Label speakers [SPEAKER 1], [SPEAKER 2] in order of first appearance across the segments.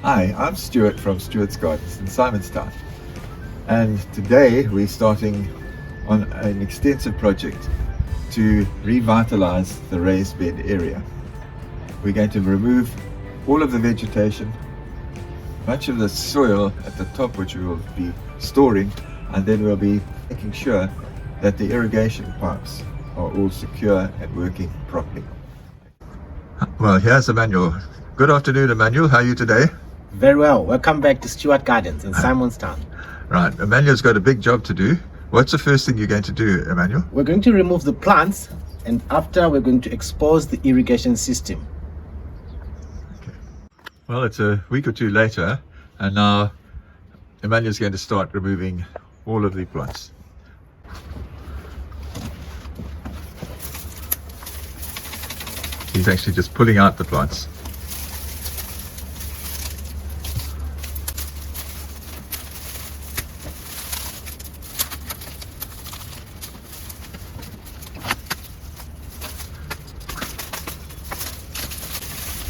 [SPEAKER 1] Hi, I'm Stuart from Stuart's Gardens in Simonstown, and today we're starting on an extensive project to revitalize the raised bed area. We're going to remove all of the vegetation, much of the soil at the top which we will be storing, and then we'll be making sure that the irrigation pipes are all secure and working properly. Well, here's Emmanuel. Good afternoon, Emmanuel. How are you today?
[SPEAKER 2] Very well. Welcome back to Stuart Gardens in Simonstown.
[SPEAKER 1] Right, Emmanuel's got a big job to do. What's the first thing you're going to do, Emmanuel?
[SPEAKER 2] We're going to remove the plants, and after we're going to expose the irrigation system.
[SPEAKER 1] Okay. Well, it's a week or two later, and now Emmanuel's going to start removing all of the plants. He's actually just pulling out the plants.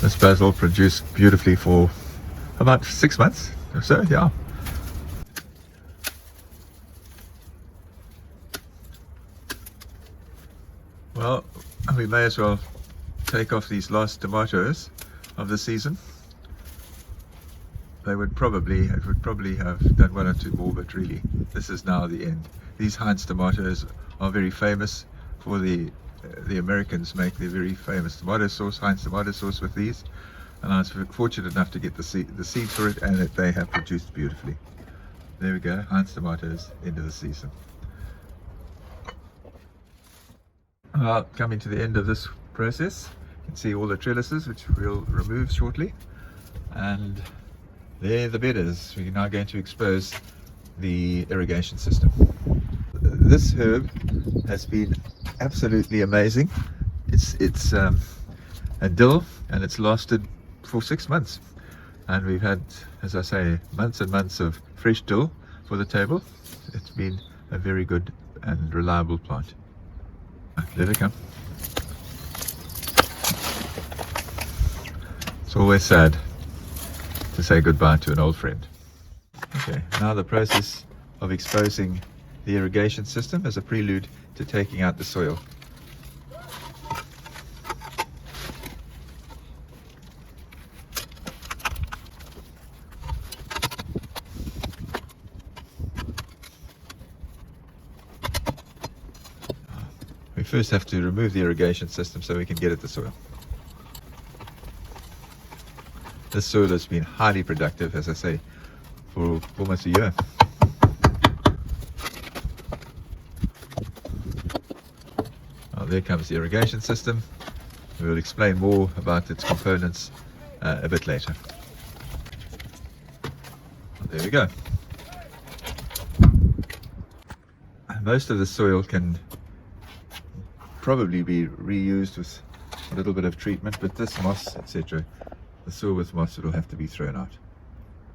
[SPEAKER 1] This basil produced beautifully for about 6 months or so, yeah. Well, we may as well take off these last tomatoes of the season. It would probably have done one or two more, but really, this is now the end. These Heinz tomatoes are very famous for the Americans make their very famous tomato sauce, Heinz tomato sauce with these, and I was fortunate enough to get the seeds for it, and they have produced beautifully. There we go, Heinz tomatoes, end of the season. Coming to the end of this process, you can see all the trellises which we'll remove shortly, and there the bed is. We're now going to expose the irrigation system. This herb has been absolutely amazing. It's a dill, and it's lasted for 6 months, and we've had, as I say, months and months of fresh dill for the table. It's been a very good and reliable plant. Let it come. It's always sad to say goodbye to an old friend. Okay, now the process of exposing the irrigation system as a prelude to taking out the soil. We first have to remove the irrigation system so we can get at the soil. This soil has been highly productive, as I say, for almost a year. There comes the irrigation system. We will explain more about its components a bit later. There we go. Most of the soil can probably be reused with a little bit of treatment, but this moss, etc., the soil with moss, will have to be thrown out.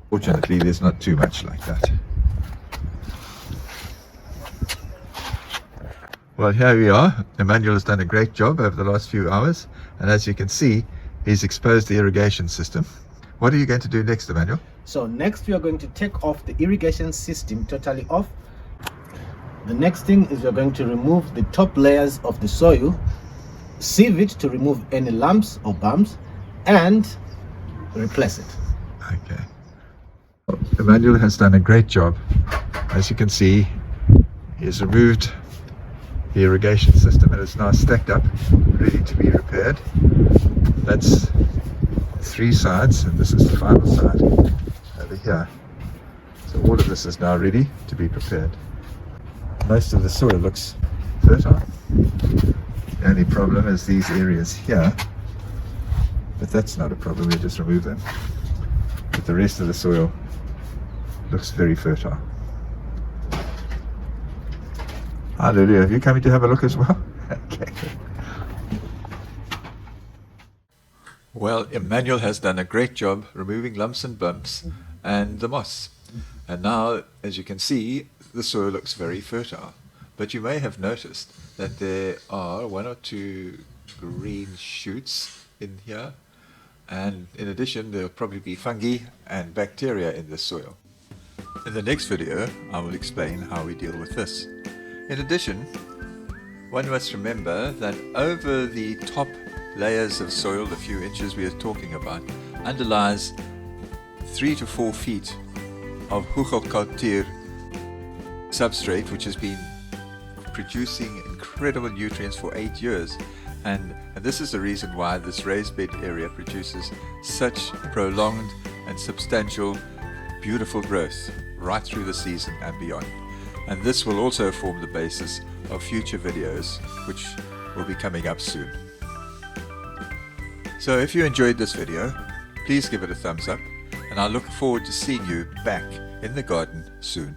[SPEAKER 1] Fortunately, there's not too much like that. Well, here we are. Emmanuel has done a great job over the last few hours, and as you can see, he's exposed the irrigation system. What are you going to do next, Emmanuel?
[SPEAKER 2] So next we are going to take off the irrigation system totally off. The next thing is we're going to remove the top layers of the soil, sieve it to remove any lumps or bumps, and replace it.
[SPEAKER 1] Okay. Emmanuel has done a great job. As you can see, he has removed the irrigation system, and it's now stacked up, ready to be repaired. That's 3 sides, and this is the final side over here. So all of this is now ready to be prepared. Most of the soil looks fertile. The only problem is these areas here, but that's not a problem, we'll just remove them. But the rest of the soil looks very fertile. Hallelujah. Are you coming to have a look as well? Okay. Well, Emmanuel has done a great job removing lumps and bumps and the moss. And now, as you can see, the soil looks very fertile. But you may have noticed that there are 1 or 2 green shoots in here, And in addition, there'll probably be fungi and bacteria in the soil. In the next video, I will explain how we deal with this. In addition, one must remember that over the top layers of soil, the few inches we are talking about, underlies 3 to 4 feet of hugelkultuur substrate, which has been producing incredible nutrients for 8 years. And this is the reason why this raised bed area produces such prolonged and substantial, beautiful growth right through the season and beyond. And this will also form the basis of future videos, which will be coming up soon. So if you enjoyed this video, please give it a thumbs up, and I look forward to seeing you back in the garden soon.